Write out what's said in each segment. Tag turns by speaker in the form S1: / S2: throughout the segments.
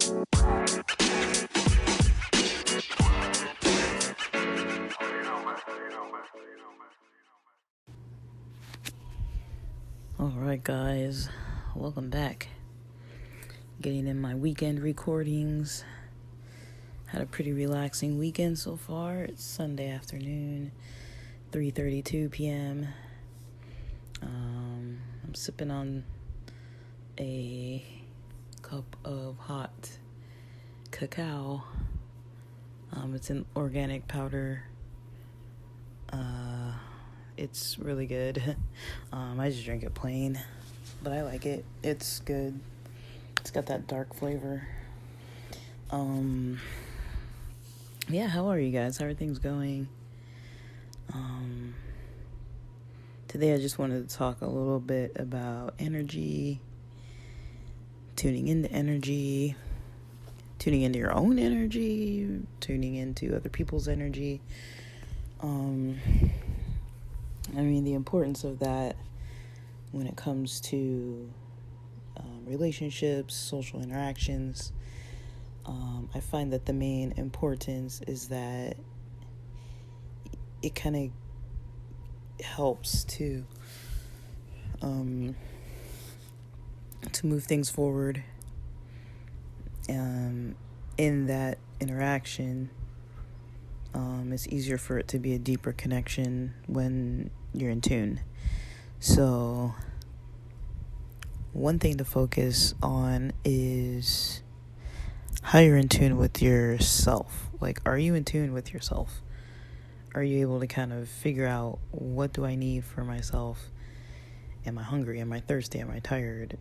S1: Alright, guys, welcome back. Getting in my weekend recordings. Had a pretty relaxing weekend so far. It's Sunday afternoon, 3:32 p.m. I'm sipping on a cup of hot cacao. It's an organic powder. It's really good. I just drink it plain, but I like it. It's good. It's got that dark flavor. Yeah, how are you guys? How are things going? Today I just wanted to talk a little bit about energy, tuning into energy, tuning into your own energy, tuning into other people's energy. The importance of that when it comes to relationships, social interactions. I find that the main importance is that it kind of helps to move things forward in that interaction. It's easier for it to be a deeper connection when you're in tune. So one thing to focus on is how you're in tune with yourself. Like, are you in tune with yourself? Are you able to kind of figure out, what do I need for myself? Am I hungry? Am I thirsty? Am I tired?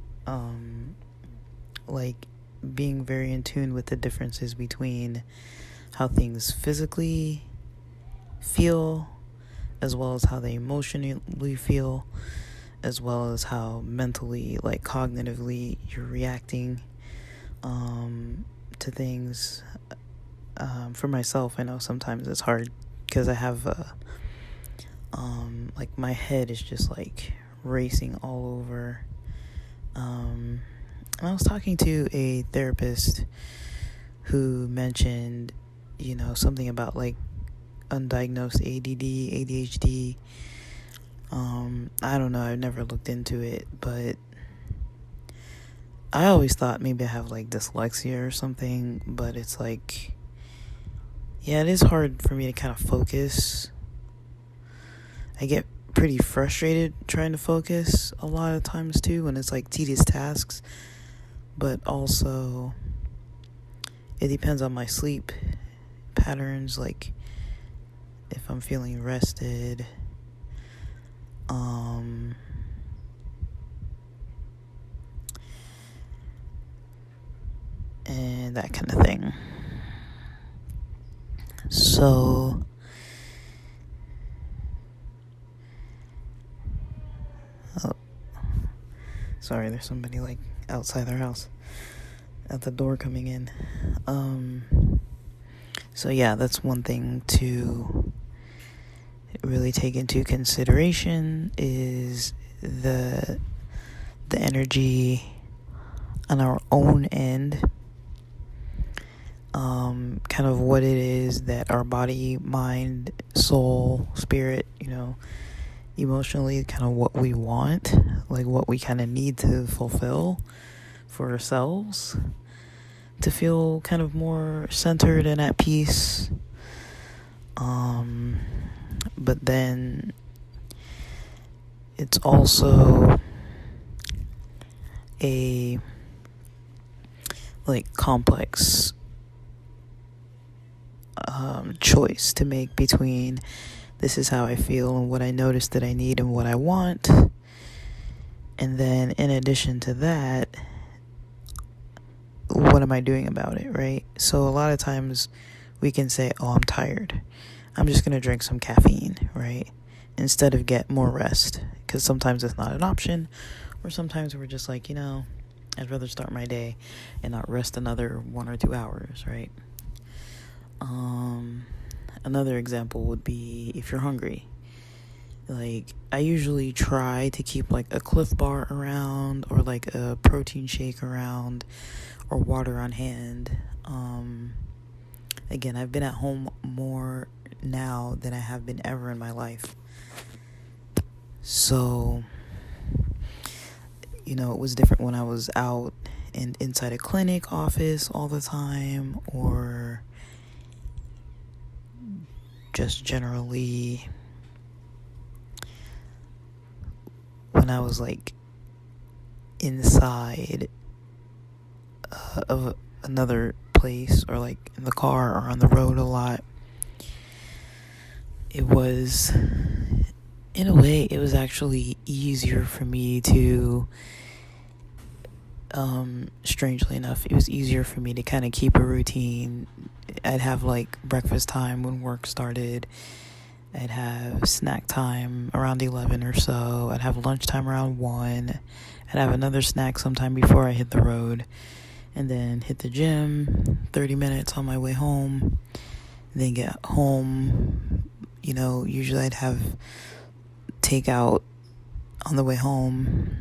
S1: Being very in tune with the differences between how things physically feel, as well as how they emotionally feel, as well as how mentally, cognitively, you're reacting to things. For myself, I know sometimes it's hard because I have my head is just racing all over. And I was talking to a therapist who mentioned, something about undiagnosed ADD, ADHD. I don't know, I've never looked into it, but I always thought maybe I have dyslexia or something, but it's it is hard for me to kind of focus. I get pretty frustrated trying to focus a lot of times too, when it's tedious tasks, but also it depends on my sleep patterns, if I'm feeling rested, and that kind of thing. So sorry, there's somebody outside their house at the door coming in. So yeah, that's one thing to really take into consideration, is the energy on our own end, kind of what it is that our body, mind, soul, spirit, emotionally, kind of what we want, what we kind of need to fulfill for ourselves to feel kind of more centered and at peace. But then it's also a complex choice to make between this is how I feel and what I notice that I need and what I want. And then in addition to that, what am I doing about it, right? So a lot of times we can say, oh, I'm tired, I'm just going to drink some caffeine, right? Instead of get more rest, because sometimes it's not an option, or sometimes we're just I'd rather start my day and not rest another 1 or 2 hours, right? Another example would be if you're hungry. Like, I usually try to keep like a Cliff Bar around, or like a protein shake around, or water on hand. Again, I've been at home more now than I have been ever in my life. So, it was different when I was out and inside a clinic office all the time, or just generally when I was like inside of another place, or like in the car or on the road a lot. It was, in a way, it was actually easier for me to, strangely enough, it was easier for me to kind of keep a routine. I'd have like breakfast time when work started. I'd have snack time around 11 or so. I'd have lunchtime around 1. I'd have another snack sometime before I hit the road. And then hit the gym, 30 minutes on my way home. Then get home. Usually I'd have takeout on the way home.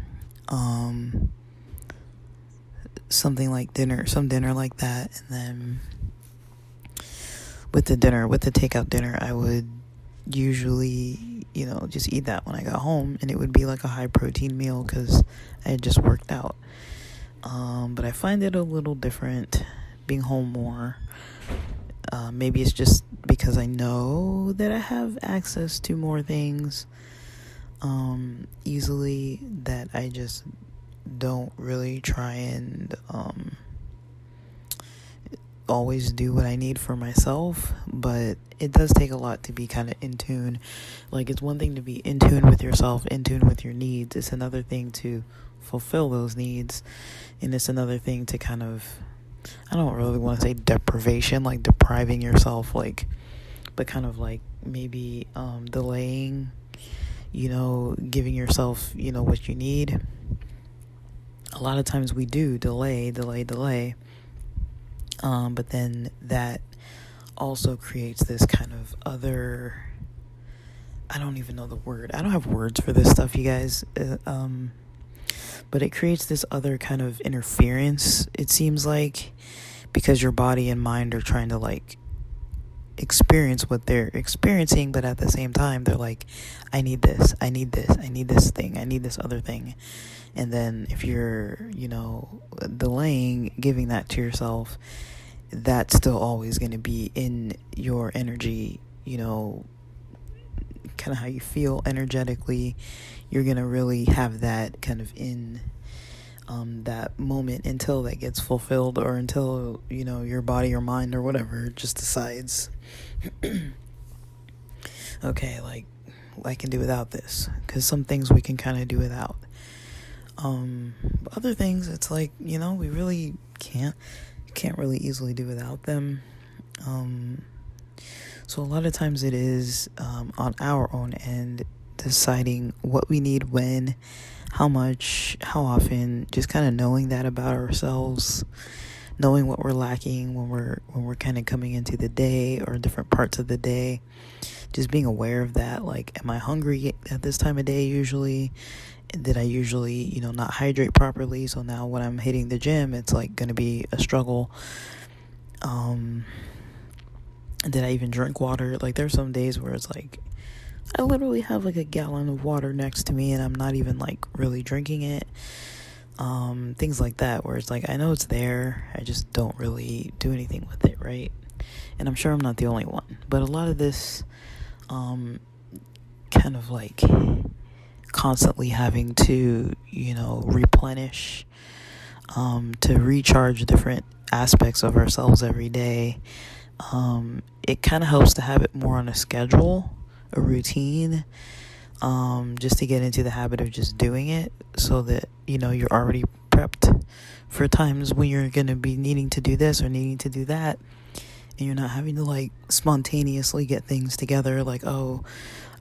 S1: Something like some dinner like that. And then with the takeout dinner, I would usually, just eat that when I got home. And it would be like a high protein meal because I had just worked out. But I find it a little different being home more. Maybe it's just because I know that I have access to more things easily, that I just don't really try and always do what I need for myself. But it does take a lot to be kind of in tune. Like, it's one thing to be in tune with yourself, in tune with your needs. It's another thing to fulfill those needs, and it's another thing to kind of, I don't really want to say deprivation, like depriving yourself, like, but kind of like maybe delaying, giving yourself, what you need. A lot of times we do delay, but then that also creates this kind of other, I don't even know the word, I don't have words for this stuff, you guys, but it creates this other kind of interference, it seems like, because your body and mind are trying to like experience what they're experiencing, but at the same time they're like, I need this thing, I need this other thing. And then if you're, delaying giving that to yourself, that's still always going to be in your energy, kind of how you feel energetically. You're going to really have that kind of in that moment until that gets fulfilled, or until, your body or mind or whatever just decides, okay, like, I can do without this, because some things we can kind of do without. Other things, it's like, we really can't really easily do without them. So a lot of times it is on our own end, deciding what we need, when, how much, how often, just kind of knowing that about ourselves, knowing what we're lacking when we're kind of coming into the day or different parts of the day. Just being aware of that. Like, am I hungry at this time of day usually? Did I usually, not hydrate properly? So now when I'm hitting the gym, it's like going to be a struggle. Did I even drink water? Like, there's some days where it's like, I literally have like a gallon of water next to me and I'm not even like really drinking it. Things like that, where it's like, I know it's there, I just don't really do anything with it, right? And I'm sure I'm not the only one. But a lot of this, kind of like constantly having to, replenish, to recharge different aspects of ourselves every day. It kind of helps to have it more on a schedule, a routine, just to get into the habit of just doing it, so that, you're already prepped for times when you're going to be needing to do this or needing to do that. And you're not having to like spontaneously get things together, like, oh,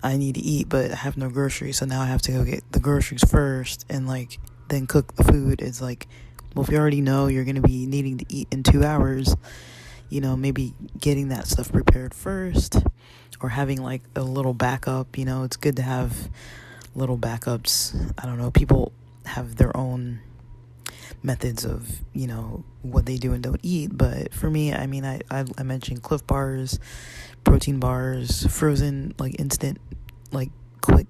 S1: I need to eat, but I have no groceries, so now I have to go get the groceries first and like then cook the food. It's like, well, if you already know you're going to be needing to eat in 2 hours, maybe getting that stuff prepared first, or having like a little backup. It's good to have little backups. I don't know, people have their own methods of what they do and don't eat, but for me, I mean, I mentioned Cliff Bars, protein bars, frozen, like instant, like quick,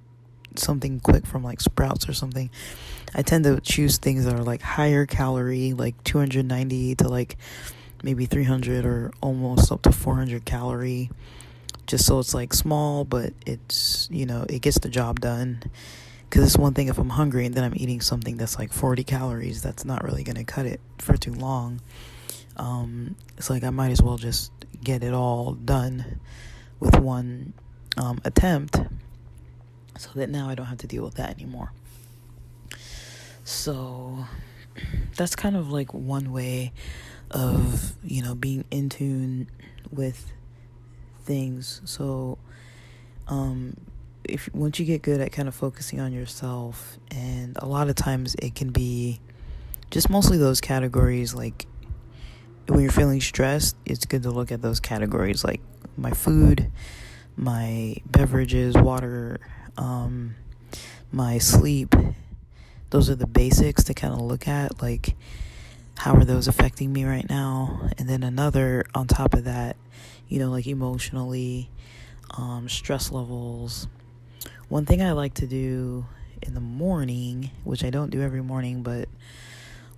S1: something quick from like Sprouts or something. I tend to choose things that are like higher calorie, like 290 to like maybe 300 or almost up to 400 calorie, just so it's like small, but it's it gets the job done. Because it's one thing if I'm hungry and then I'm eating something that's like 40 calories, that's not really going to cut it for too long. It's like I might as well just get it all done with one attempt, so that now I don't have to deal with that anymore. So that's kind of like one way of, being in tune with things. So if once you get good at kind of focusing on yourself, and a lot of times it can be just mostly those categories, like when you're feeling stressed, it's good to look at those categories, like my food, my beverages, water, my sleep. Those are the basics to kind of look at, like how are those affecting me right now? And then another on top of that, like emotionally, stress levels. One thing I like to do in the morning, which I don't do every morning, but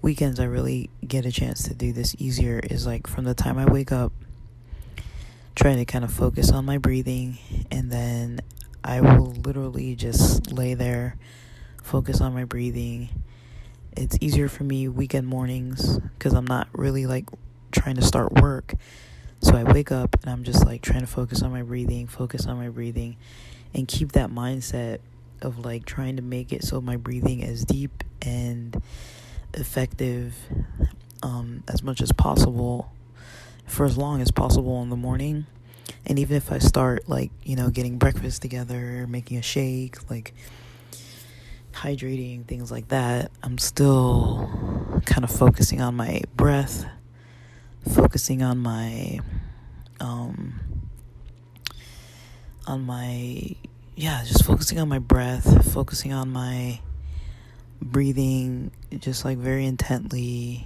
S1: weekends I really get a chance to do this easier, is like from the time I wake up, trying to kind of focus on my breathing, and then I will literally just lay there, focus on my breathing. It's easier for me weekend mornings because I'm not really like trying to start work. So I wake up and I'm just like trying to focus on my breathing, and keep that mindset of like trying to make it so my breathing is deep and effective as much as possible for as long as possible in the morning. And even if I start like, getting breakfast together, making a shake, like hydrating, things like that, I'm still kind of focusing on my breath, focusing on my just focusing on my breath, focusing on my breathing, just like very intently,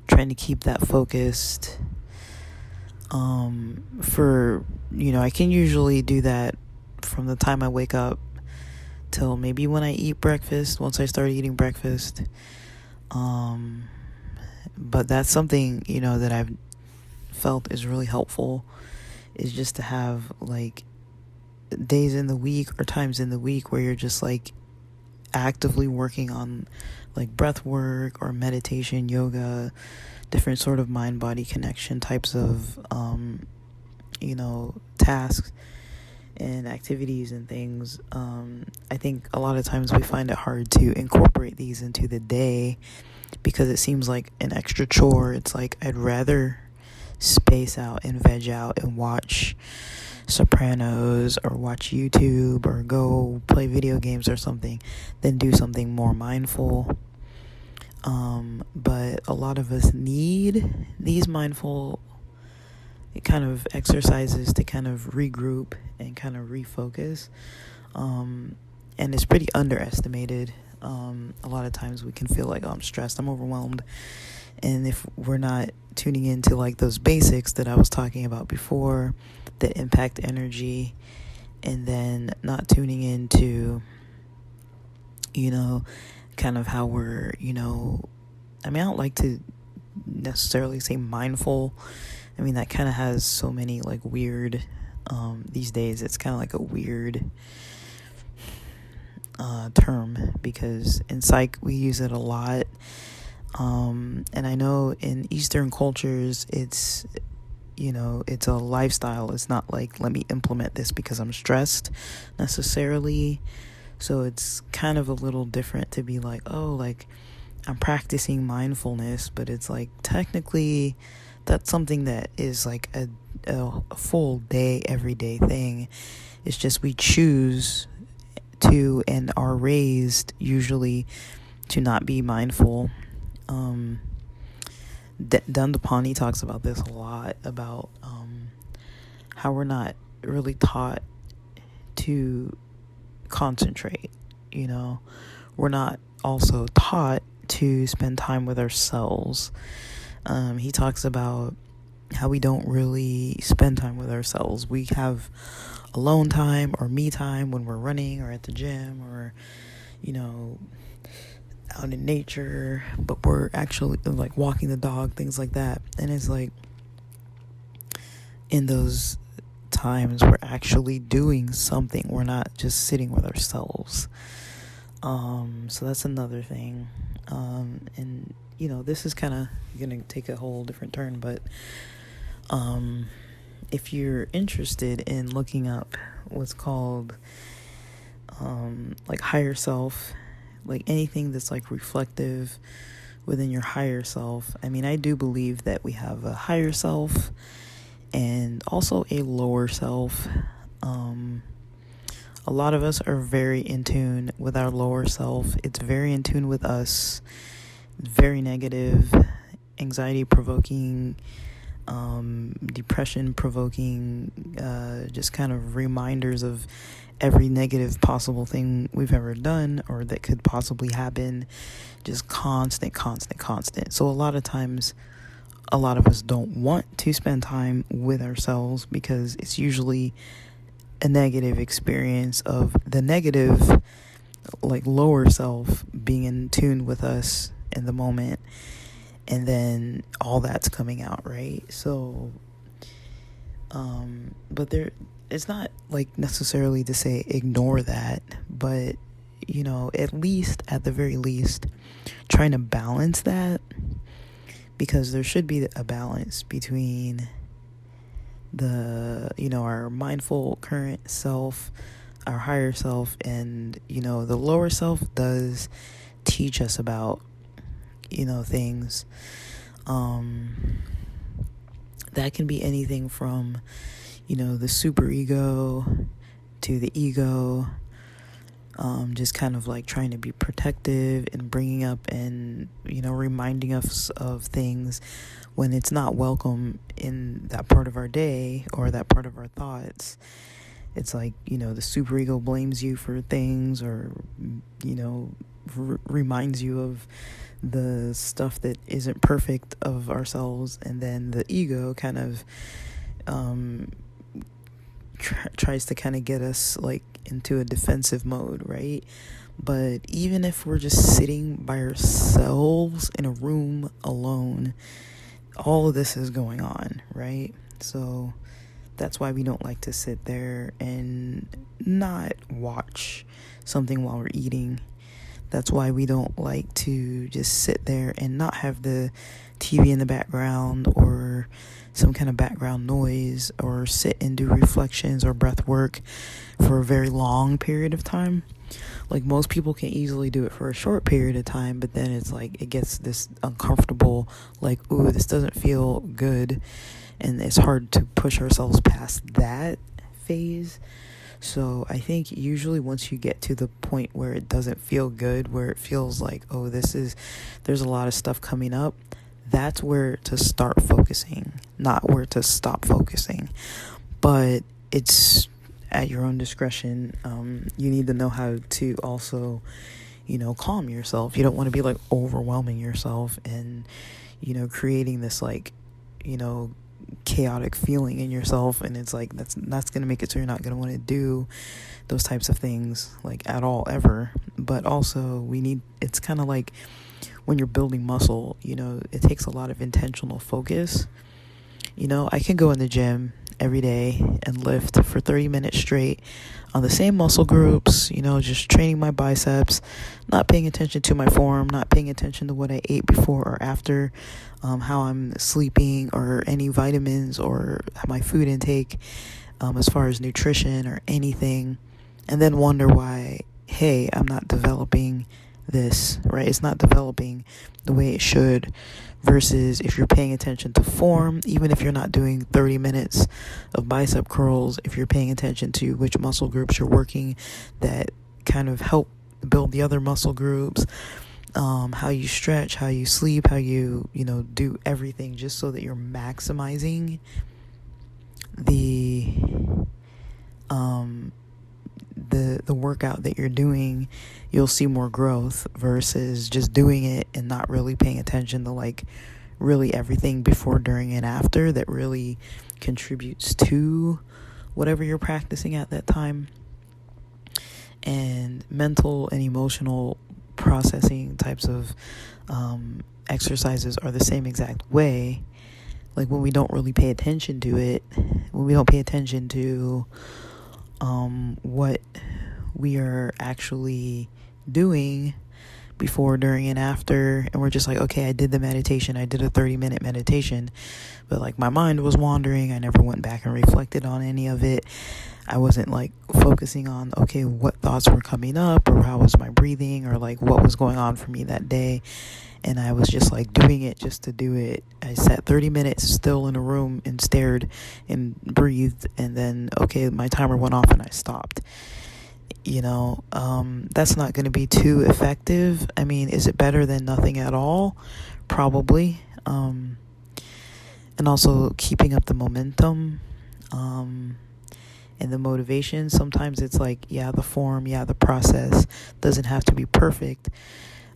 S1: trying to keep that focused. I can usually do that from the time I wake up till maybe when I eat breakfast, once I start eating breakfast. But that's something, that I've felt is really helpful, is just to have like days in the week or times in the week where you're just like actively working on like breath work or meditation, yoga, different sort of mind-body connection types of tasks and activities and things. I think a lot of times we find it hard to incorporate these into the day because it seems like an extra chore. It's like I'd rather space out and veg out and watch Sopranos or watch YouTube or go play video games or something than do something more mindful. But a lot of us need these mindful kind of exercises to kind of regroup and kind of refocus. And it's pretty underestimated. A lot of times we can feel like, I'm stressed, I'm overwhelmed. And if we're not tuning into like those basics that I was talking about before that impact energy, and then not tuning into, kind of how we're, I don't like to necessarily say mindful. That kind of has so many like weird, these days it's kind of like a weird term, because in psych we use it a lot. And I know in Eastern cultures it's, it's a lifestyle. It's not like, let me implement this because I'm stressed necessarily. So it's kind of a little different to be like, oh, like I'm practicing mindfulness, but it's like technically that's something that is like a full day, everyday thing. It's just we choose to and are raised usually to not be mindful. Dandapani talks about this a lot, about how we're not really taught to concentrate. We're not also taught to spend time with ourselves. He talks about how we don't really spend time with ourselves. We have alone time or me time when we're running or at the gym or out in nature, but we're actually like walking the dog, things like that. And it's like in those times we're actually doing something. We're not just sitting with ourselves. So that's another thing. And this is kind of gonna take a whole different turn, but if you're interested in looking up what's called like higher self, like anything that's like reflective within your higher self, I do believe that we have a higher self and also a lower self. A lot of us are very in tune with our lower self. It's very in tune with us. Very negative, anxiety provoking, depression provoking, just kind of reminders of every negative possible thing we've ever done or that could possibly happen. Just constant. So a lot of times, a lot of us don't want to spend time with ourselves because it's usually a negative experience of the negative, like lower self being in tune with us in the moment, and then all that's coming out, right? So but it's not like necessarily to say ignore that, but at the very least trying to balance that, because there should be a balance between the our mindful current self, our higher self, and the lower self does teach us about things that can be anything from the super ego to the ego, just kind of like trying to be protective and bringing up and reminding us of things when it's not welcome in that part of our day or that part of our thoughts. It's like the super ego blames you for things, or reminds you of the stuff that isn't perfect of ourselves, and then the ego kind of tries to kind of get us like into a defensive mode, right? But even if we're just sitting by ourselves in a room alone, all of this is going on, right? So that's why we don't like to sit there and not watch something while we're eating. That's why we don't like to just sit there and not have the TV in the background or some kind of background noise, or sit and do reflections or breath work for a very long period of time. Like most people can easily do it for a short period of time, but then it's like it gets this uncomfortable, like, ooh, this doesn't feel good, and it's hard to push ourselves past that phase. So I think usually once you get to the point where it doesn't feel good, where it feels like, oh, there's a lot of stuff coming up, that's where to start focusing, not where to stop focusing. But it's at your own discretion. You need to know how to also, calm yourself. You don't want to be like overwhelming yourself and, creating this like, chaotic feeling in yourself, and it's like that's going to make it so you're not going to want to do those types of things like at all ever. But also it's kind of like when you're building muscle, it takes a lot of intentional focus. I can go in the gym every day and lift for 30 minutes straight on the same muscle groups, just training my biceps, not paying attention to my form, not paying attention to what I ate before or after, how I'm sleeping, or any vitamins or my food intake, as far as nutrition or anything, and then wonder why, hey, I'm not developing this, right? It's not developing the way it should. Versus if you're paying attention to form, even if you're not doing 30 minutes of bicep curls, if you're paying attention to which muscle groups you're working that kind of help build the other muscle groups, how you stretch, how you sleep, how you do everything, just so that you're maximizing the the workout that you're doing. You'll see more growth versus just doing it and not really paying attention to like really everything before, during, and after that really contributes to whatever you're practicing at that time. And mental and emotional processing types of exercises are the same exact way. Like when we don't really pay attention to it, when we don't pay attention to what we are actually doing before, during, and after, and we're just like, okay, I did the meditation, I did a 30-minute meditation, but like my mind was wandering. I never went back and reflected on any of it. I wasn't like focusing on, okay, what thoughts were coming up, or how was my breathing, or like what was going on for me that day. And I was just like doing it just to do it. I sat 30 minutes still in a room and stared and breathed, and then, okay, my timer went off and I stopped. That's not going to be too effective. I mean, is it better than nothing at all? Probably. And also keeping up the momentum and the motivation. Sometimes it's like, the form, the process doesn't have to be perfect.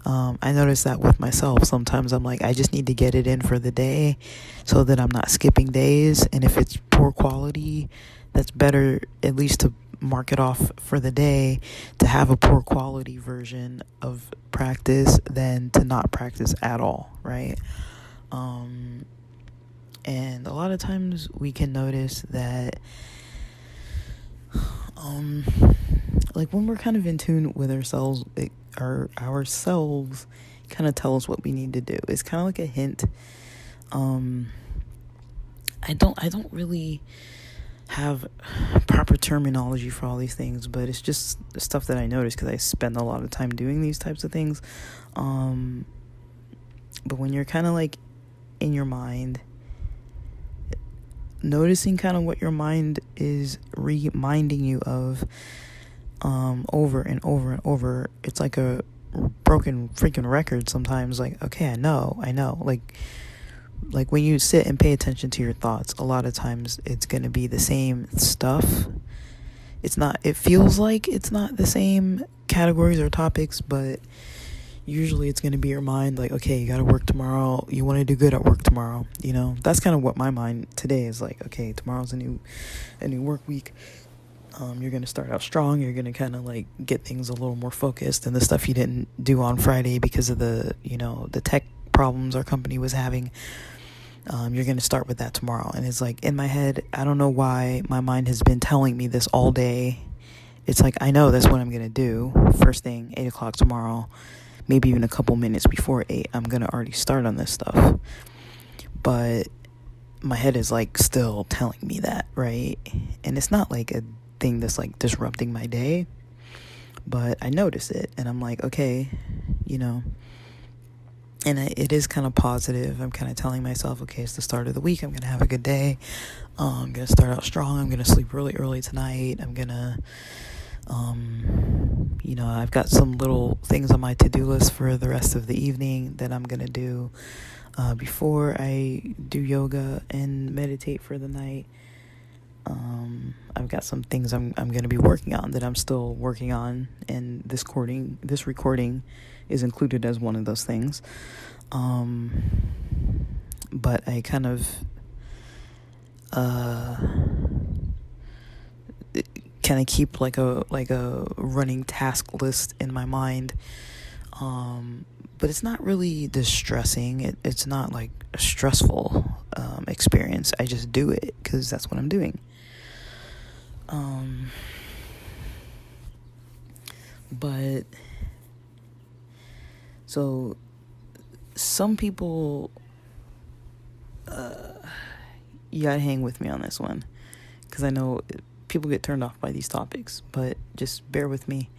S1: I notice that with myself. Sometimes I'm like, I just need to get it in for the day so that I'm not skipping days. And if it's poor quality, that's better at least to mark it off for the day, to have a poor quality version of practice than to not practice at all, right? And a lot of times we can notice that like when we're kind of in tune with ourselves, ourselves kind of tell us what we need to do. It's kind of like a hint. I don't really have proper terminology for all these things, but it's just stuff that I notice because I spend a lot of time doing these types of things. But when you're kind of like in your mind, noticing kind of what your mind is reminding you of over and over and over, it's like a broken freaking record sometimes. Like, okay, I know, like when you sit and pay attention to your thoughts, a lot of times it's going to be the same stuff. It feels like it's not the same categories or topics, but usually it's going to be your mind like, okay, you got to work tomorrow, you want to do good at work tomorrow. That's kind of what my mind today is like. Okay, tomorrow's a new work week. You're going to start out strong. You're going to kind of like get things a little more focused, and the stuff you didn't do on Friday because of the tech problems our company was having, you're going to start with that tomorrow. And it's like in my head, I don't know why my mind has been telling me this all day. It's like, I know that's what I'm going to do first thing, 8 o'clock tomorrow, maybe even a couple minutes before 8, I'm going to already start on this stuff. But my head is like still telling me that, right? And it's not like a thing that's like disrupting my day, but I notice it and I'm like, okay, and it is kind of positive. I'm kind of telling myself, okay, it's the start of the week, I'm going to have a good day, I'm going to start out strong, I'm going to sleep really early tonight, I'm going to I've got some little things on my to-do list for the rest of the evening that I'm going to do before I do yoga and meditate for the night. I've got some things I'm going to be working on that I'm still working on, and this recording is included as one of those things. But I kind of keep like a running task list in my mind. But it's not really distressing. It's not like a stressful experience. I just do it because that's what I'm doing. But so some people, you gotta hang with me on this one, because I know people get turned off by these topics, but just bear with me.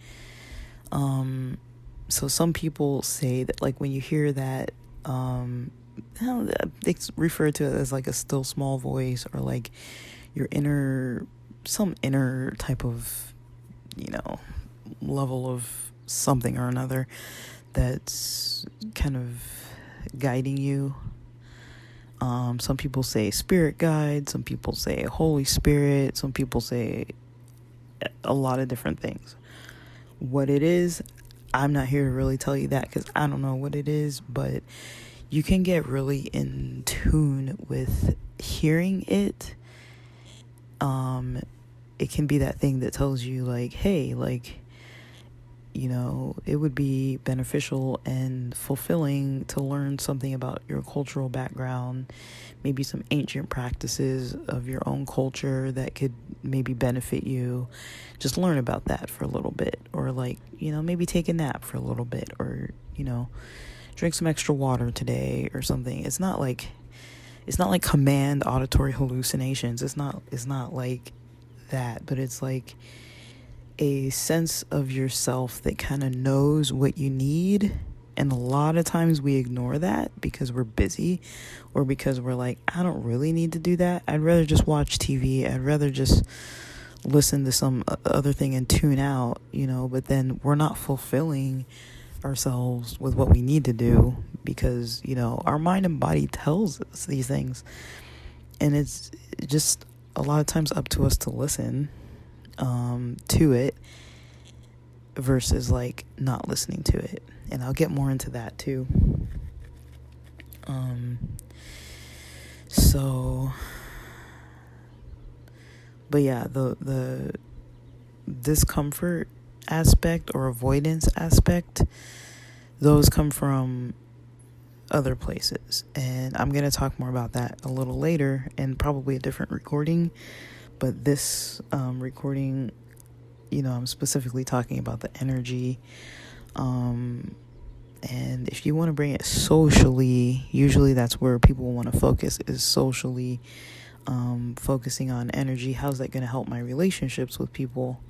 S1: So some people say that, like, when you hear that, they refer to it as like a still small voice, or like your some inner type of, level of something or another that's kind of guiding you. Some people say spirit guide, some people say Holy Spirit, some people say a lot of different things. What it is, I'm not here to really tell you that because I don't know what it is, but you can get really in tune with hearing it. It can be that thing that tells you like, hey, like, it would be beneficial and fulfilling to learn something about your cultural background, maybe some ancient practices of your own culture that could maybe benefit you. Just learn about that for a little bit, or like, maybe take a nap for a little bit, or, drink some extra water today or something. It's not like command auditory hallucinations. It's not like that, but it's like a sense of yourself that kind of knows what you need. And a lot of times we ignore that because we're busy, or because we're like, I don't really need to do that. I'd rather just watch TV. I'd rather just listen to some other thing and tune out, but then we're not fulfilling ourselves with what we need to do because, our mind and body tells us these things. And it's just a lot of times up to us to listen to it versus like not listening to it. And I'll get more into that too. But yeah, the discomfort aspect or avoidance aspect, those come from other places, and I'm going to talk more about that a little later and probably a different recording. But this recording, I'm specifically talking about the energy, and if you want to bring it socially, usually that's where people want to focus, is socially, focusing on energy. How's that going to help my relationships with people?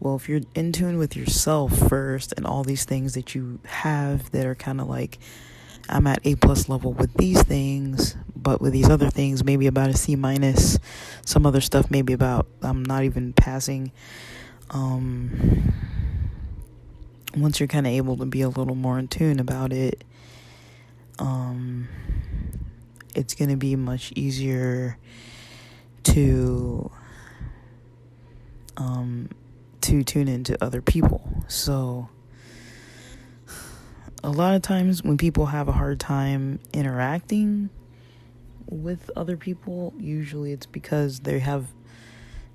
S1: Well, if you're in tune with yourself first and all these things that you have that are kind of like, I'm at A+ level with these things, but with these other things, maybe about a C-. Some other stuff maybe about I'm not even passing. Once you're kind of able to be a little more in tune about it, it's going to be much easier to tune into other people. So a lot of times when people have a hard time interacting with other people, usually it's because they have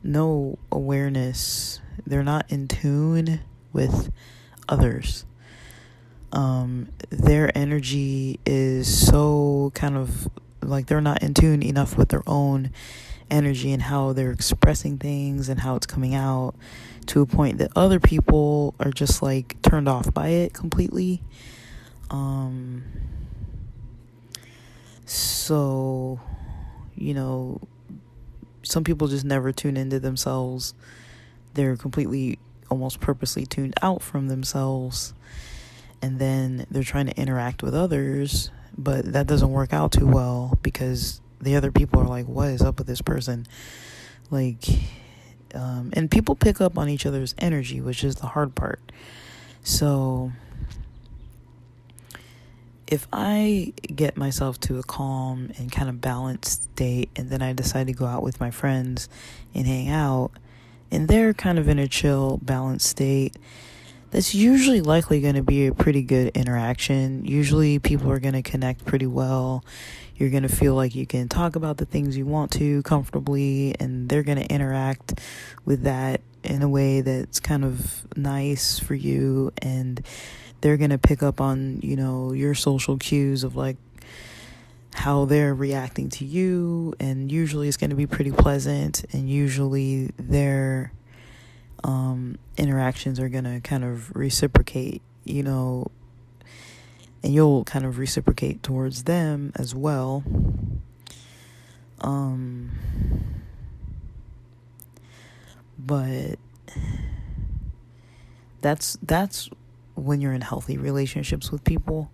S1: no awareness. They're not in tune with others. Their energy is so kind of like they're not in tune enough with their own energy and how they're expressing things and how it's coming out, to a point that other people are just like turned off by it completely. So, some people just never tune into themselves. They're completely, almost purposely tuned out from themselves. And then they're trying to interact with others, but that doesn't work out too well because the other people are like, what is up with this person? Like, and people pick up on each other's energy, which is the hard part. So if I get myself to a calm and kind of balanced state, and then I decide to go out with my friends and hang out, and they're kind of in a chill, balanced state, that's usually likely going to be a pretty good interaction. Usually people are going to connect pretty well. You're going to feel like you can talk about the things you want to comfortably, and they're going to interact with that in a way that's kind of nice for you, and they're going to pick up on, your social cues of like how they're reacting to you, and usually it's going to be pretty pleasant, and usually their interactions are going to kind of reciprocate, and you'll kind of reciprocate towards them as well. But that's when you're in healthy relationships with people.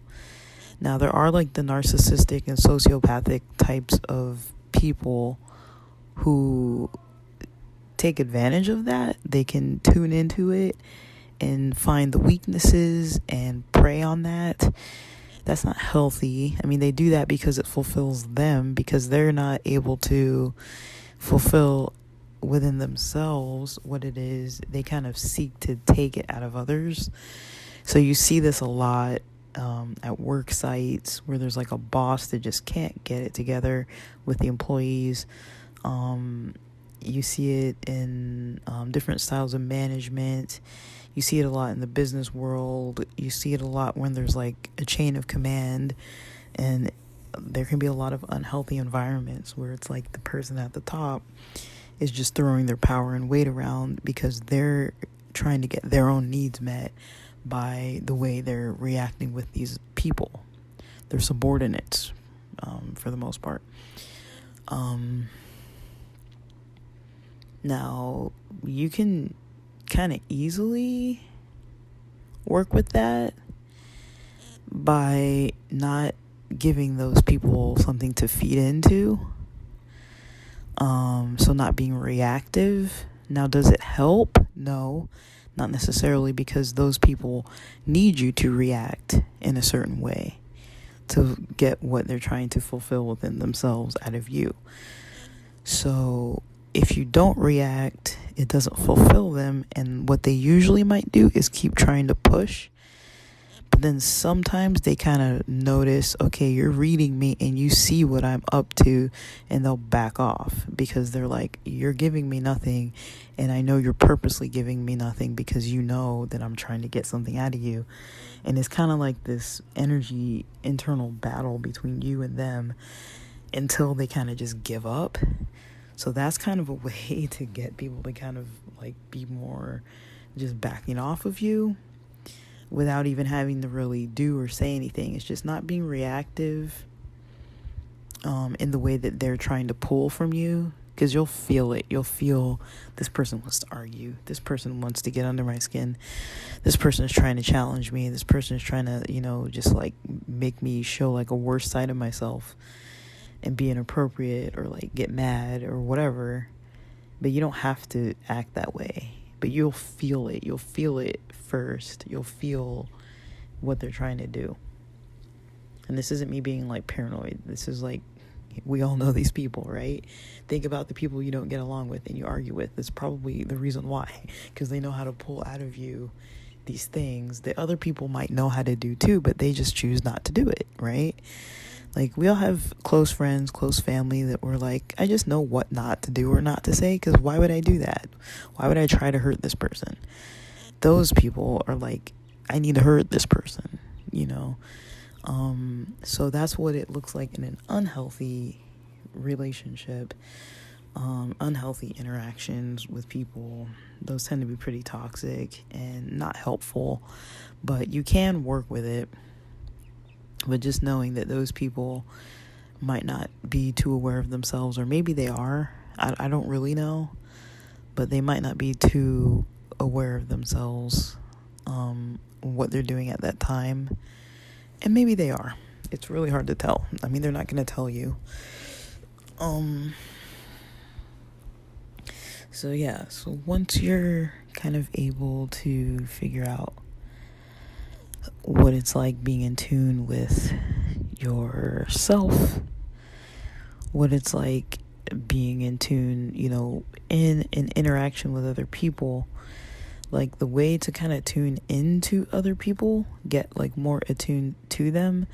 S1: Now, there are like the narcissistic and sociopathic types of people who take advantage of that. They can tune into it and find the weaknesses and prey on that. That's not healthy. I mean, they do that because it fulfills them, because they're not able to fulfill within themselves what it is. They kind of seek to take it out of others. So you see this a lot at work sites where there's like a boss that just can't get it together with the employees. You see it in different styles of management. You see it a lot in the business world. You see it a lot when there's like a chain of command, and there can be a lot of unhealthy environments where it's like the person at the top is just throwing their power and weight around because they're trying to get their own needs met by the way they're reacting with these people. They're subordinates, for the most part. Now, you can kind of easily work with that by not giving those people something to feed into. So not being reactive. Now, does it help? No, not necessarily, because those people need you to react in a certain way to get what they're trying to fulfill within themselves out of you. So if you don't react, it doesn't fulfill them, and what they usually might do is keep trying to push. But then sometimes they kind of notice, okay, you're reading me and you see what I'm up to, and they'll back off because they're like, you're giving me nothing, and I know you're purposely giving me nothing because you know that I'm trying to get something out of you. And it's kind of like this energy internal battle between you and them until they kind of just give up. So that's kind of a way to get people to kind of like be more just backing off of you without even having to really do or say anything. It's just not being reactive in the way that they're trying to pull from you, because you'll feel it. You'll feel this person wants to argue. This person wants to get under my skin. This person is trying to challenge me. This person is trying to, just like make me show like a worse side of myself and be inappropriate or like get mad or whatever. But you don't have to act that way. But you'll feel it. You'll feel it first. You'll feel what they're trying to do. And this isn't me being like paranoid. This is like, we all know these people, right? Think about the people you don't get along with and you argue with. That's probably the reason why. Because they know how to pull out of you these things that other people might know how to do too, but they just choose not to do it, right? Like, we all have close friends, close family that we're like, I just know what not to do or not to say, because why would I do that? Why would I try to hurt this person? Those people are like, I need to hurt this person, So that's what it looks like in an unhealthy relationship, unhealthy interactions with people. Those tend to be pretty toxic and not helpful, but you can work with it. But just knowing that those people might not be too aware of themselves, or maybe they are, I don't really know, but they might not be too aware of themselves, what they're doing at that time. And maybe they are. It's really hard to tell. I mean, they're not going to tell you. So once you're kind of able to figure out what it's like being in tune with yourself, what it's like being in tune, in an interaction with other people, like the way to kind of tune into other people, get like more attuned to them,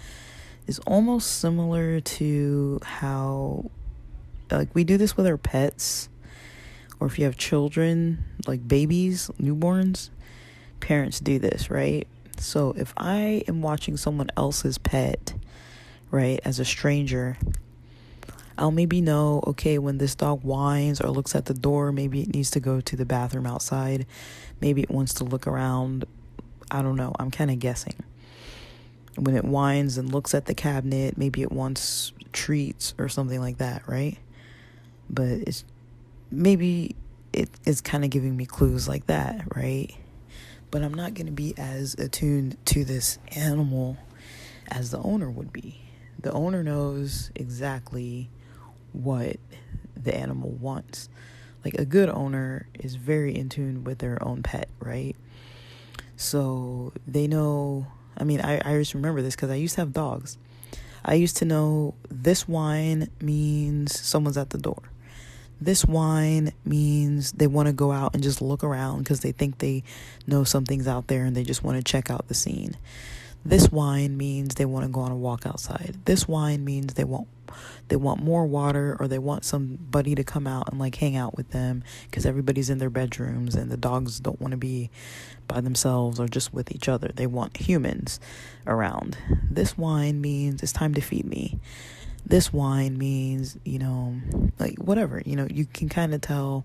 S1: is almost similar to how like we do this with our pets, or if you have children, like babies, newborns, parents do this, right? So if I am watching someone else's pet, right, as a stranger, I'll maybe know, okay, when this dog whines or looks at the door, maybe it needs to go to the bathroom outside. Maybe it wants to look around. I don't know. I'm kind of guessing. When it whines and looks at the cabinet, maybe it wants treats or something like that, right? But it's kind of giving me clues like that, right? But I'm not going to be as attuned to this animal as the owner would be. The owner knows exactly what the animal wants. Like, a good owner is very in tune with their own pet, right? So they know, I mean, I just remember this because I used to have dogs. I used to know this whine means someone's at the door. This whine means they want to go out and just look around because they think they know something's out there and they just want to check out the scene. This whine means they want to go on a walk outside. This whine means they want more water, or they want somebody to come out and like hang out with them because everybody's in their bedrooms and the dogs don't want to be by themselves or just with each other. They want humans around. This whine means it's time to feed me. This whine means, like whatever, you can kind of tell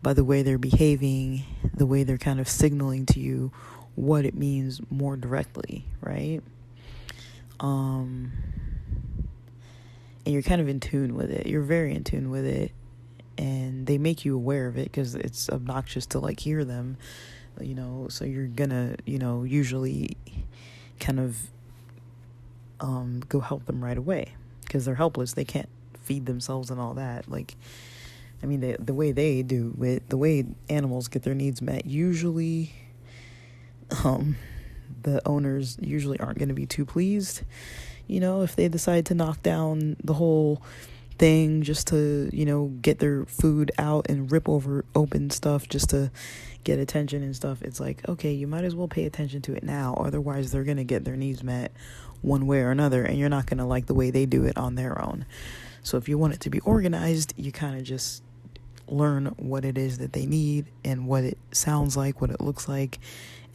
S1: by the way they're behaving, the way they're kind of signaling to you what it means more directly, right? And you're kind of in tune with it. You're very in tune with it, and they make you aware of it because it's obnoxious to like hear them, so you're gonna, usually kind of go help them right away because they're helpless. They can't feed themselves and all that. Like, I mean, the way they do it, the way animals get their needs met, usually the owners usually aren't going to be too pleased, if they decide to knock down the whole thing just to, get their food out and rip open stuff just to get attention and stuff. It's like, okay, you might as well pay attention to it now, otherwise they're going to get their needs met one way or another, and you're not going to like the way they do it on their own. So if you want it to be organized, you kind of just learn what it is that they need and what it sounds like, what it looks like,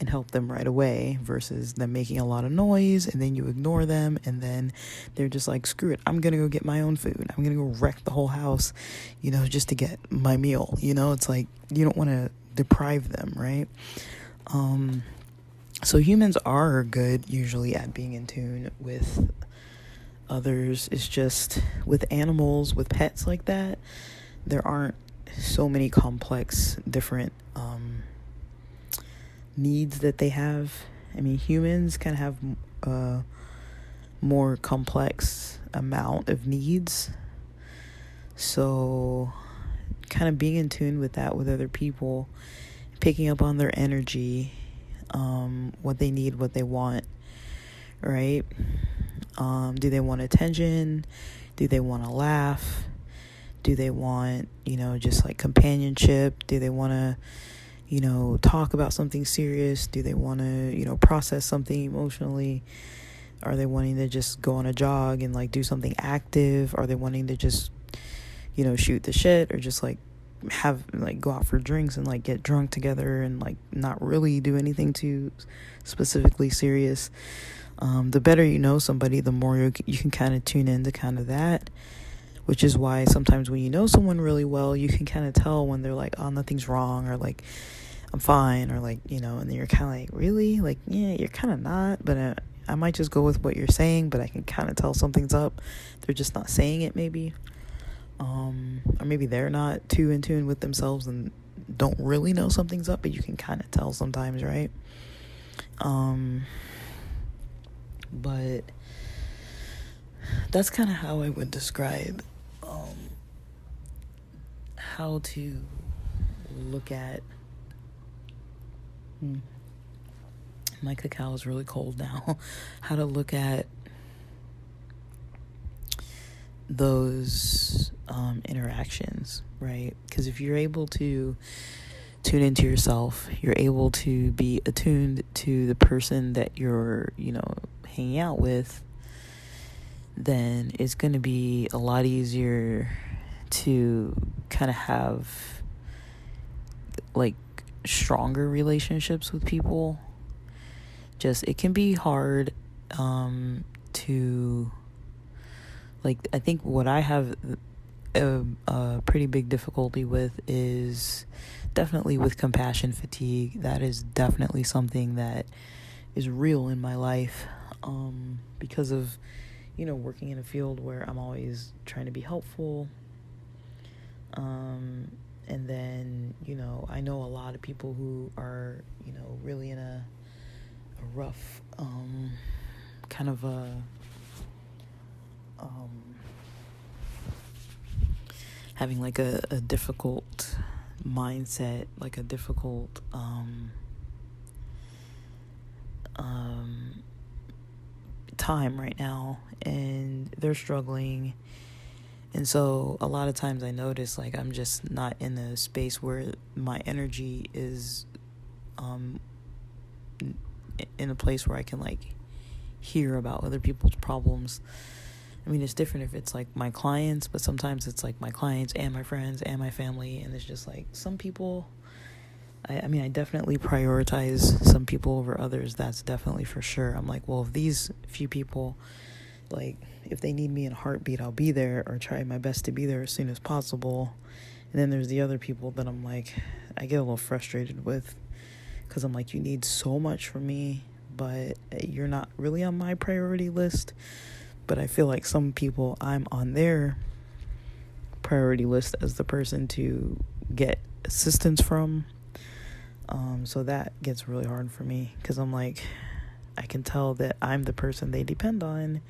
S1: and help them right away versus them making a lot of noise and then you ignore them and then they're just like, screw it, I'm gonna go get my own food, I'm gonna go wreck the whole house, just to get my meal. It's like you don't want to deprive them, right? So humans are good usually at being in tune with others. It's just with animals, with pets like that, there aren't so many complex different needs that they have. I mean, humans kind of have a more complex amount of needs, so kind of being in tune with that with other people, picking up on their energy, what they need, what they want, right? Do they want attention? Do they want to laugh? Do they want, just like companionship? Do they want to, talk about something serious? Do they want to, process something emotionally? Are they wanting to just go on a jog and like do something active? Are they wanting to just, shoot the shit, or just like have like go out for drinks and like get drunk together and like not really do anything too specifically serious? The better you know somebody, the more you can kind of tune into kind of that. Which is why sometimes when you know someone really well, you can kind of tell when they're like, oh, nothing's wrong, or like, I'm fine, or like, and then you're kind of like, really? Like, yeah, you're kind of not, but I might just go with what you're saying, but I can kind of tell something's up. They're just not saying it, maybe. Or maybe they're not too in tune with themselves and don't really know something's up, but you can kind of tell sometimes, right? But that's kind of how I would describe how to look at my cacao is really cold now. How to look at those interactions, right? Because if you're able to tune into yourself, you're able to be attuned to the person that you're, hanging out with, then it's going to be a lot easier to kind of have like stronger relationships with people. Just it can be hard to like, I think what I have a pretty big difficulty with is definitely with compassion fatigue. That is definitely something that is real in my life, because of working in a field where I'm always trying to be helpful. And then, I know a lot of people who are, really in a rough, kind of having like a difficult mindset, like a difficult, time right now, and they're struggling. And so a lot of times I notice like I'm just not in a space where my energy is in a place where I can like hear about other people's problems. I mean, it's different if it's like my clients, but sometimes it's like my clients and my friends and my family, and it's just like some people, I mean, I definitely prioritize some people over others, that's definitely for sure. I'm like, well, if these few people, like, if they need me in a heartbeat, I'll be there, or try my best to be there as soon as possible. And then there's the other people that I'm like, I get a little frustrated with, because I'm like, you need so much from me, but you're not really on my priority list. But I feel like some people, I'm on their priority list as the person to get assistance from. So that gets really hard for me, because I'm like, I can tell that I'm the person they depend on,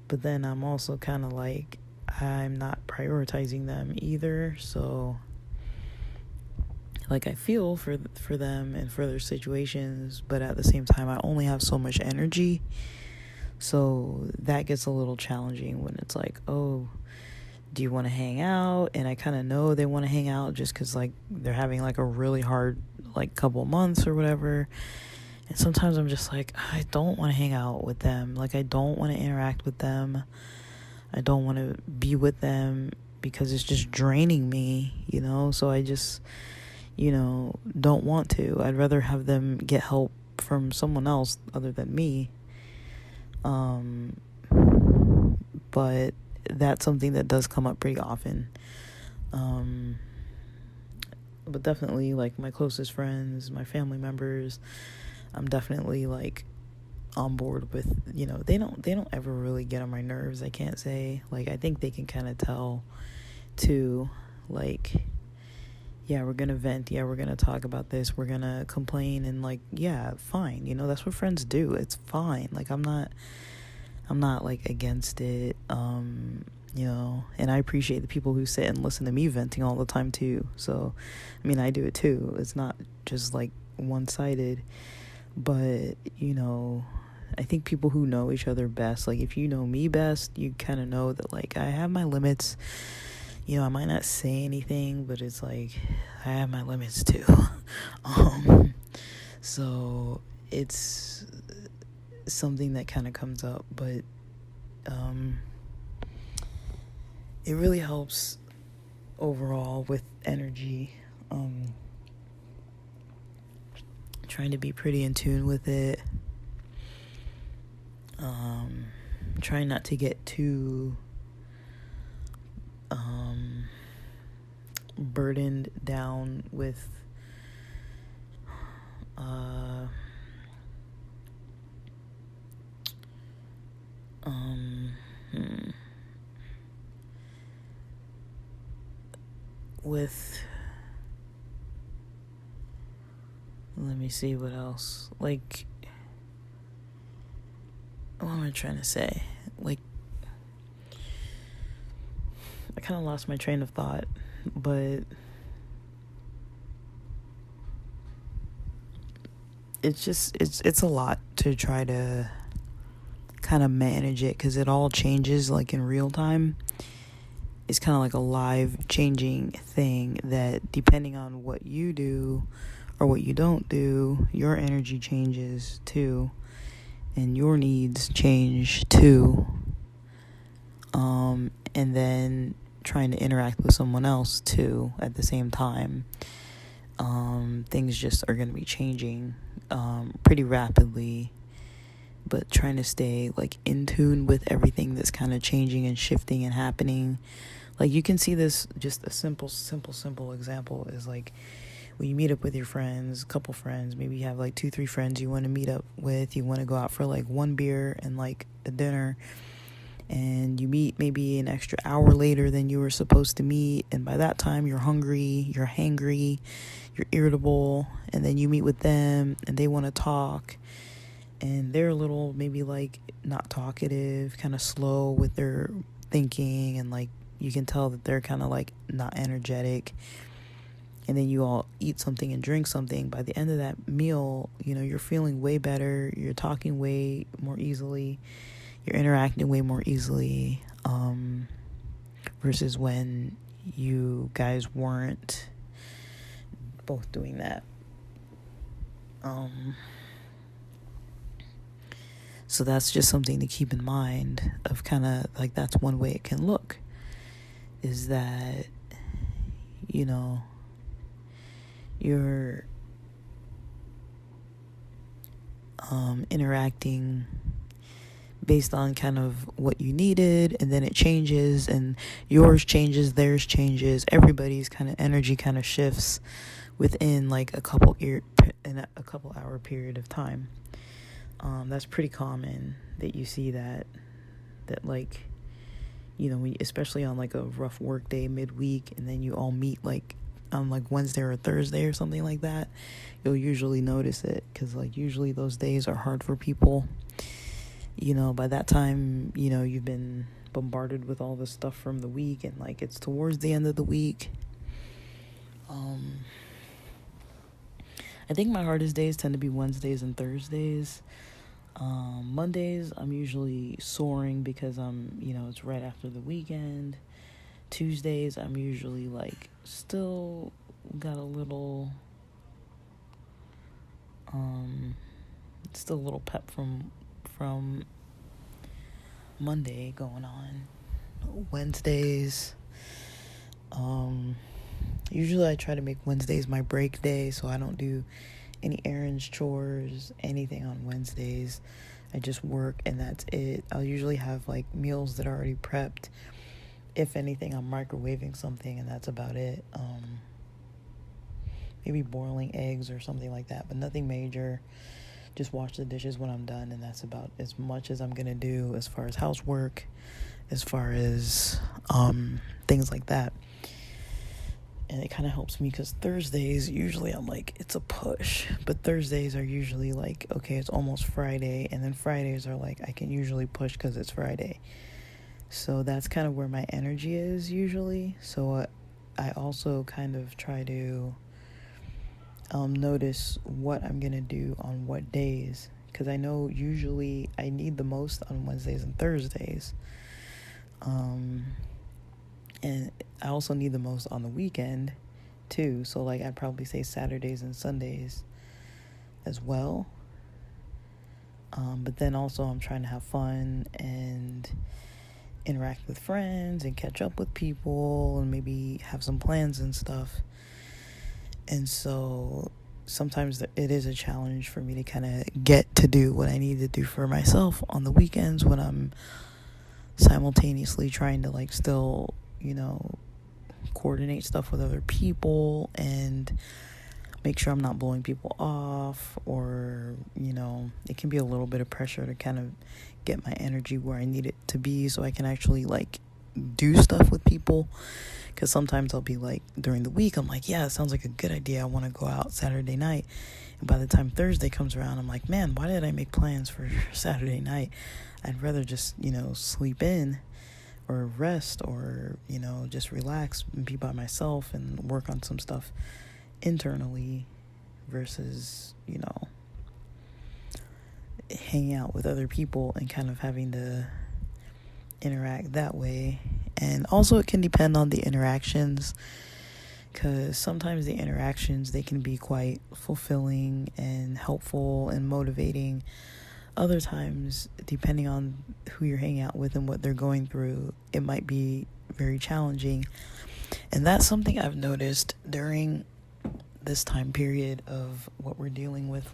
S1: but then I'm also kind of like, I'm not prioritizing them either. So like, I feel for them and for their situations, but at the same time, I only have so much energy. So that gets a little challenging when it's like, oh, do you want to hang out? And I kind of know they want to hang out just because like they're having like a really hard like couple months or whatever. And sometimes I'm just like, I don't want to hang out with them. Like, I don't want to interact with them. I don't want to be with them because it's just draining me, you know? So I just, don't want to. I'd rather have them get help from someone else other than me. But that's something that does come up pretty often. But definitely like my closest friends, my family members, I'm definitely like on board with, they don't ever really get on my nerves. I can't say, like, I think they can kind of tell too, like, yeah, we're gonna vent, yeah, we're gonna talk about this, we're gonna complain, and like, yeah, fine, that's what friends do. It's fine. Like, I'm not like against it, and I appreciate the people who sit and listen to me venting all the time too. So I mean, I do it too. It's not just like one-sided, but I think people who know each other best, like if you know me best, you kind of know that like I have my limits. I might not say anything, but it's like I have my limits too. So it's something that kind of comes up, but it really helps overall with energy. Trying to be pretty in tune with it. Trying not to get too burdened down with let me see what else, like, what am I trying to say? Like, I kind of lost my train of thought, but it's a lot to try to kind of manage it, because it all changes like in real time. It's kind of like a live changing thing that, depending on what you do or what you don't do, your energy changes too, and your needs change too. And then trying to interact with someone else too at the same time. Things just are going to be changing pretty rapidly, but trying to stay like in tune with everything that's kind of changing and shifting and happening. Like, you can see this, just a simple example is like when you meet up with your friends, a couple friends, maybe you have like 2-3 friends you want to meet up with, you want to go out for like one beer and like a dinner, and you meet maybe an extra hour later than you were supposed to meet, and by that time you're hungry, you're hangry, you're irritable, and then you meet with them and they want to talk, and they're a little maybe like not talkative, kind of slow with their thinking, and like you can tell that they're kind of like not energetic. and then you all eat something and drink something, by the end of that meal, you're feeling way better, you're talking way more easily, you're interacting way more easily, versus when you guys weren't both doing that. So that's just something to keep in mind, of kind of like, that's one way it can look, is that, you're interacting based on kind of what you needed, and then it changes, and yours changes, theirs changes, everybody's kind of energy kind of shifts within like a couple hour period of time. That's pretty common that you see that like, especially on like a rough work day midweek, and then you all meet like on like Wednesday or Thursday or something like that, you'll usually notice it, because like usually those days are hard for people. By that time, you've been bombarded with all the stuff from the week, and like it's towards the end of the week. I think my hardest days tend to be Wednesdays and Thursdays. Mondays, I'm usually soaring because it's right after the weekend. Tuesdays, I'm usually like still got a little pep from Monday going on. Wednesdays, usually I try to make Wednesdays my break day, so I don't do any errands, chores, anything on Wednesdays. I just work, and that's it. I'll usually have like meals that are already prepped. If anything, I'm microwaving something, and that's about it. Maybe boiling eggs or something like that, but nothing major. Just wash the dishes when I'm done, and that's about as much as I'm gonna do as far as housework, as far as things like that. And it kind of helps me, because Thursdays, usually I'm like, it's a push. But Thursdays are usually like, okay, it's almost Friday. And then Fridays are like, I can usually push because it's Friday. So that's kind of where my energy is usually. So I also kind of try to notice what I'm going to do on what days. Because I know usually I need the most on Wednesdays and Thursdays. And I also need the most on the weekend, too. So, like, I'd probably say Saturdays and Sundays as well. But then also I'm trying to have fun and interact with friends and catch up with people and maybe have some plans and stuff. And so sometimes it is a challenge for me to kind of get to do what I need to do for myself on the weekends, when I'm simultaneously trying to, like, still coordinate stuff with other people and make sure I'm not blowing people off, or it can be a little bit of pressure to kind of get my energy where I need it to be, so I can actually like do stuff with people. Because sometimes I'll be like, during the week, I'm like, yeah, it sounds like a good idea, I want to go out Saturday night, and by the time Thursday comes around, I'm like, man, why did I make plans for Saturday night? I'd rather just sleep in or rest, or just relax and be by myself and work on some stuff internally, versus hanging out with other people and kind of having to interact that way. And also it can depend on the interactions, because sometimes the interactions, they can be quite fulfilling and helpful and motivating. Other times, depending on who you're hanging out with and what they're going through, it might be very challenging. And that's something I've noticed during this time period of what we're dealing with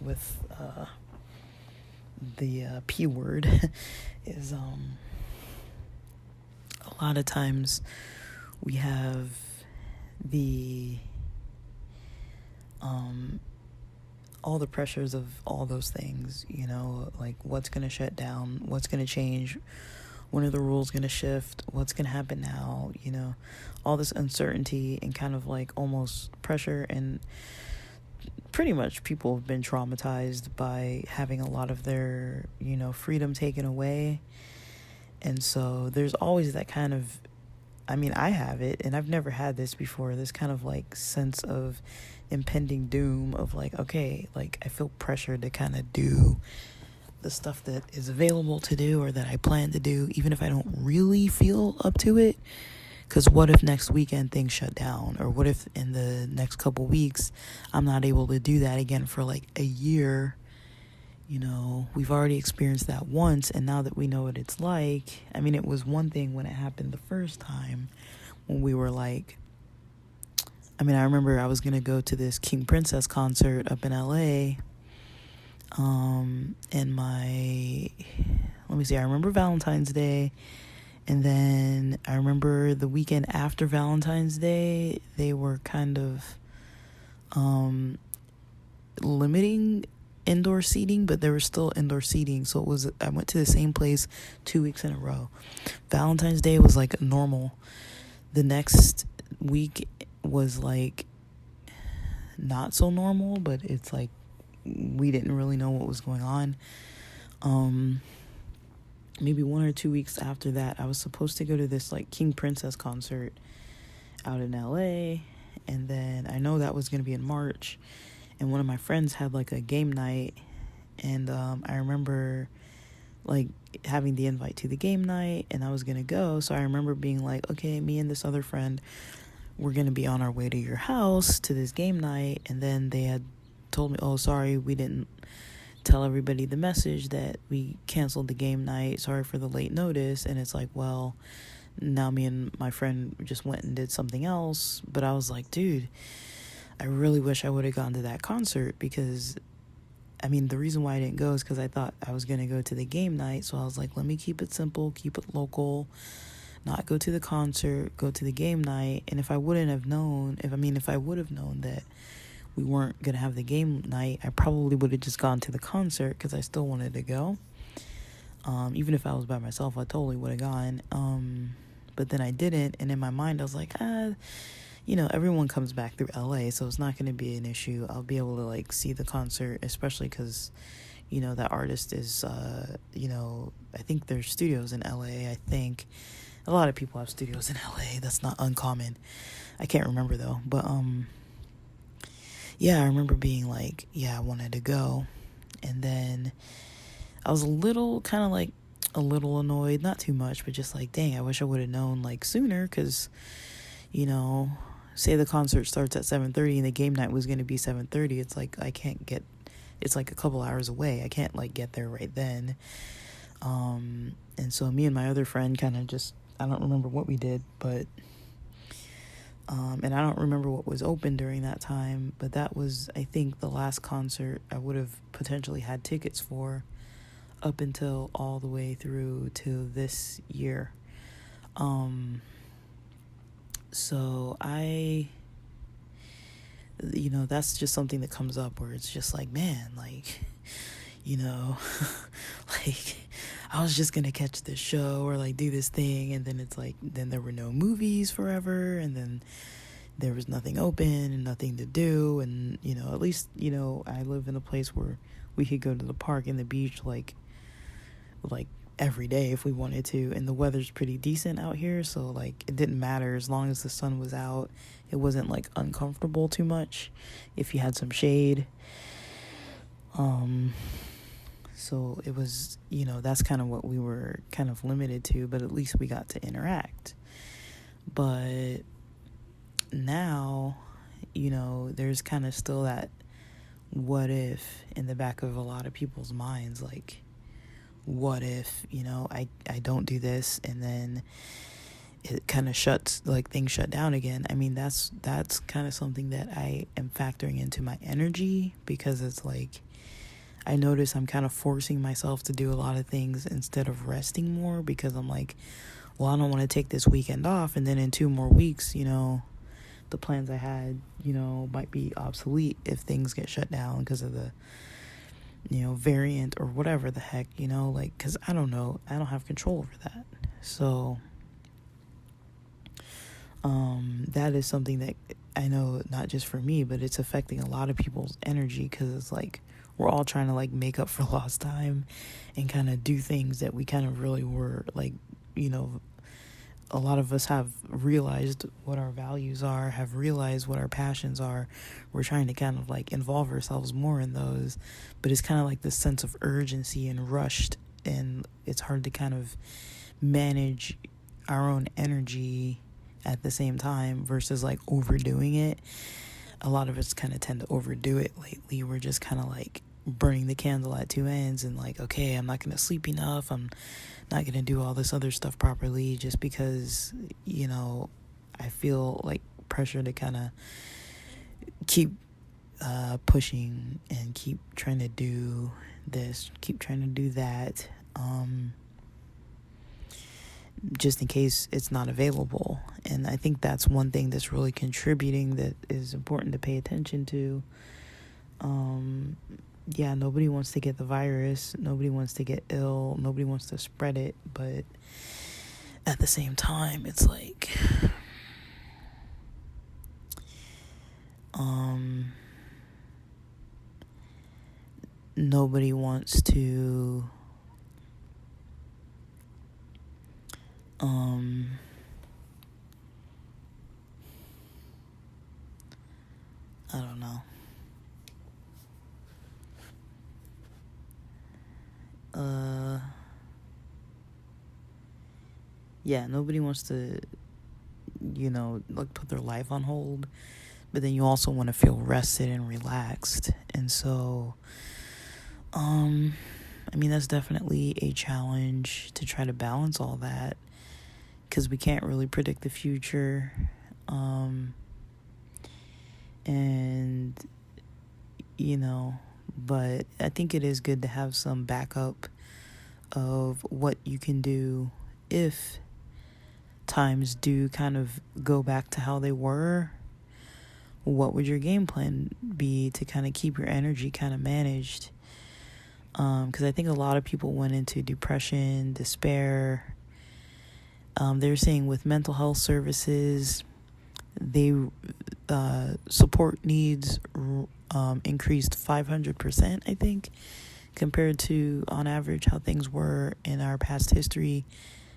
S1: the P word is a lot of times we have the all the pressures of all those things, like what's going to shut down, what's going to change, when are the rules going to shift, what's going to happen now, all this uncertainty and kind of like almost pressure. And pretty much people have been traumatized by having a lot of their, freedom taken away. And so there's always that kind of, I mean, I have it, and I've never had this before, this kind of like sense of impending doom of like, okay, like I feel pressured to kind of do the stuff that is available to do or that I plan to do, even if I don't really feel up to it. Because what if next weekend things shut down? Or what if in the next couple weeks I'm not able to do that again for like a year? You know, we've already experienced that once, and now that we know what it's like, I mean, it was one thing when it happened the first time, when we were like, I mean, I remember I was going to go to this King Princess concert up in LA, and I remember Valentine's Day, and then I remember the weekend after Valentine's Day, they were kind of, limiting indoor seating, but there was still indoor seating. So I went to the same place 2 weeks in a row. Valentine's Day was like normal. The next week was like not so normal, but it's like we didn't really know what was going on. Maybe 1 or 2 weeks after that, I was supposed to go to this like King Princess concert out in LA, and then I know that was going to be in March, and one of my friends had like a game night, and I remember like having the invite to the game night, and I was going to go. So I remember being like, okay, me and this other friend, we're going to be on our way to your house to this game night. And then they had told me, oh, sorry, we didn't tell everybody the message that we canceled the game night. Sorry for the late notice. And it's like, well, now me and my friend just went and did something else. But I was like, dude, I really wish I would have gone to that concert, because I mean, the reason why I didn't go is because I thought I was going to go to the game night. So I was like, let me keep it simple, keep it local, not go to the concert, go to the game night. And if I would have known that we weren't going to have the game night, I probably would have just gone to the concert, because I still wanted to go. Even if I was by myself, I totally would have gone. But then I didn't. And in my mind, I was like, everyone comes back through LA, so it's not going to be an issue. I'll be able to like see the concert, especially because, that artist is, I think there's studios in LA. I think a lot of people have studios in LA. That's not uncommon. I can't remember though. But, I remember being like, I wanted to go. And then I was a little annoyed, not too much, but just like, dang, I wish I would have known like sooner, because, say the concert starts at 7:30 and the game night was going to be 7:30. It's like it's like a couple hours away. I can't like get there right then. And so me and my other friend kind of just, I don't remember what we did, but and I don't remember what was open during that time, but that was, I think, the last concert I would have potentially had tickets for up until all the way through to this year. So that's just something that comes up where it's just like, man, like, like I was just gonna catch this show or like do this thing, and then it's like, then there were no movies forever, and then there was nothing open and nothing to do. And at least I live in a place where we could go to the park and the beach like every day if we wanted to, and the weather's pretty decent out here, so like it didn't matter as long as the sun was out. It wasn't like uncomfortable too much if you had some shade. So it was, that's kind of what we were kind of limited to, but at least we got to interact. But now, there's kind of still that what if in the back of a lot of people's minds, like, what if, I don't do this, and then it kind of things shut down again. I mean, that's kind of something that I am factoring into my energy, because it's like, I notice I'm kind of forcing myself to do a lot of things instead of resting more, because I'm like, well, I don't want to take this weekend off, and then in 2 more weeks, the plans I had, might be obsolete if things get shut down because of the variant or whatever the heck, like, because I don't know, I don't have control over that. So that is something that I know, not just for me, but it's affecting a lot of people's energy, because it's like we're all trying to like make up for lost time and kind of do things that we kind of really were like a lot of us have realized what our values are, have realized what our passions are. We're trying to kind of like involve ourselves more in those, but it's kind of like this sense of urgency and rushed, and it's hard to kind of manage our own energy at the same time versus like overdoing it. A lot of us kind of tend to overdo it lately. We're just kind of like burning the candle at two ends and like, okay, I'm not going to sleep enough. I'm not going to do all this other stuff properly just because, I feel like pressure to kind of keep pushing and keep trying to do this, keep trying to do that, just in case it's not available. And I think that's one thing that's really contributing that is important to pay attention to. Nobody wants to get the virus. Nobody wants to get ill. Nobody wants to spread it. But at the same time, it's like, nobody wants to, I don't know. Nobody wants to, like put their life on hold, but then you also want to feel rested and relaxed. And so, that's definitely a challenge to try to balance all that, because we can't really predict the future. But I think it is good to have some backup of what you can do if times do kind of go back to how they were. What would your game plan be to kind of keep your energy kind of managed? Because I think a lot of people went into depression, despair. They're saying with mental health services, they support needs increased 500%, I think, compared to on average how things were in our past history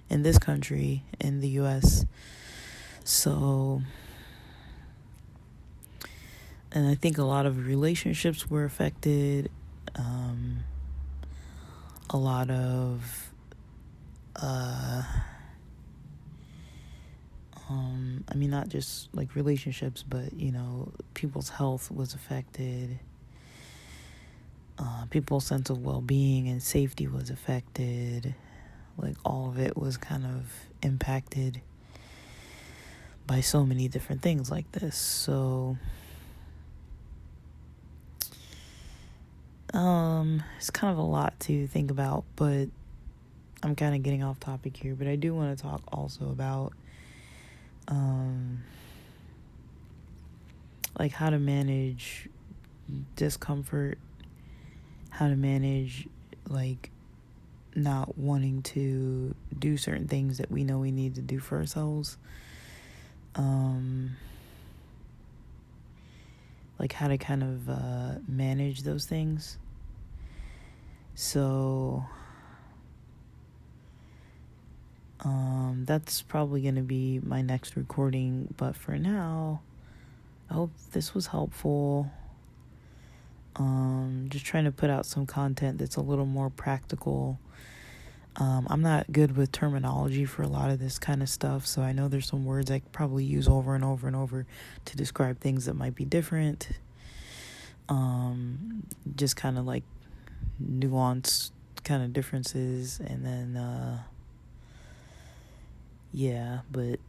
S1: in this country, in the US. So, and I think a lot of relationships were affected. A lot of not just like relationships, but people's health was affected. People's sense of well-being and safety was affected. Like all of it was kind of impacted by so many different things like this. So it's kind of a lot to think about, but I'm kind of getting off topic here. But I do want to talk also about like how to manage discomfort, how to manage like not wanting to do certain things that we know we need to do for ourselves. Like how to kind of manage those things. So that's probably going to be my next recording, but for now, I hope this was helpful. Just trying to put out some content that's a little more practical. I'm not good with terminology for a lot of this kind of stuff, so I know there's some words I probably use over and over and over to describe things that might be different. Just kind of like nuanced kind of differences, and then but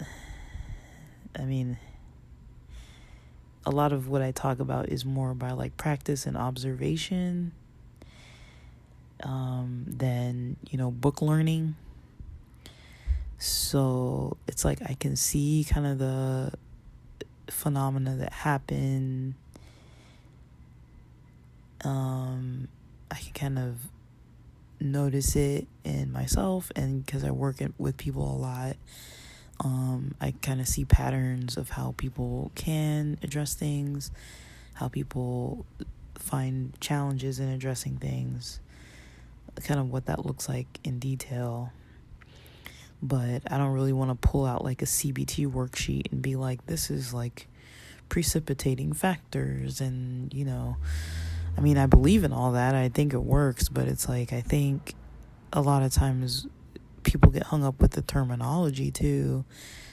S1: a lot of what I talk about is more by like practice and observation than book learning. So it's like I can see kind of the phenomena that happen. I can kind of notice it in myself, and because I work with people a lot, I kind of see patterns of how people can address things, how people find challenges in addressing things, kind of what that looks like in detail. but I don't really want to pull out like a CBT worksheet and be like, this is like precipitating factors. And, I mean, I believe in all that. I think it works, but it's like, I think a lot of times people get hung up with the terminology too,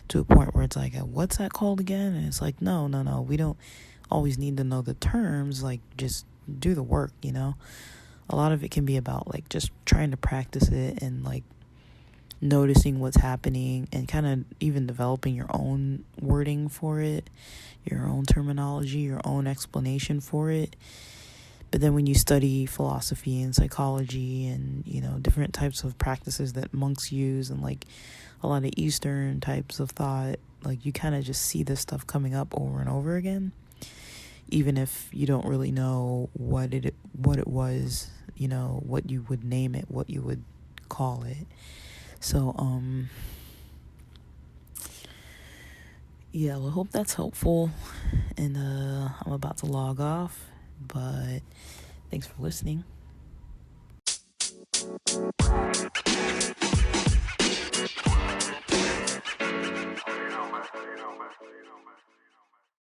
S1: to a point where it's like, what's that called again? And it's like, no, we don't always need to know the terms. Like, just do the work, A lot of it can be about like just trying to practice it and like noticing what's happening and kind of even developing your own wording for it, your own terminology, your own explanation for it. But then when you study philosophy and psychology and, different types of practices that monks use and like a lot of Eastern types of thought, like you kind of just see this stuff coming up over and over again, even if you don't really know what it was, what you would name it, what you would call it. So, yeah, well, I hope that's helpful. And I'm about to log off, but thanks for listening.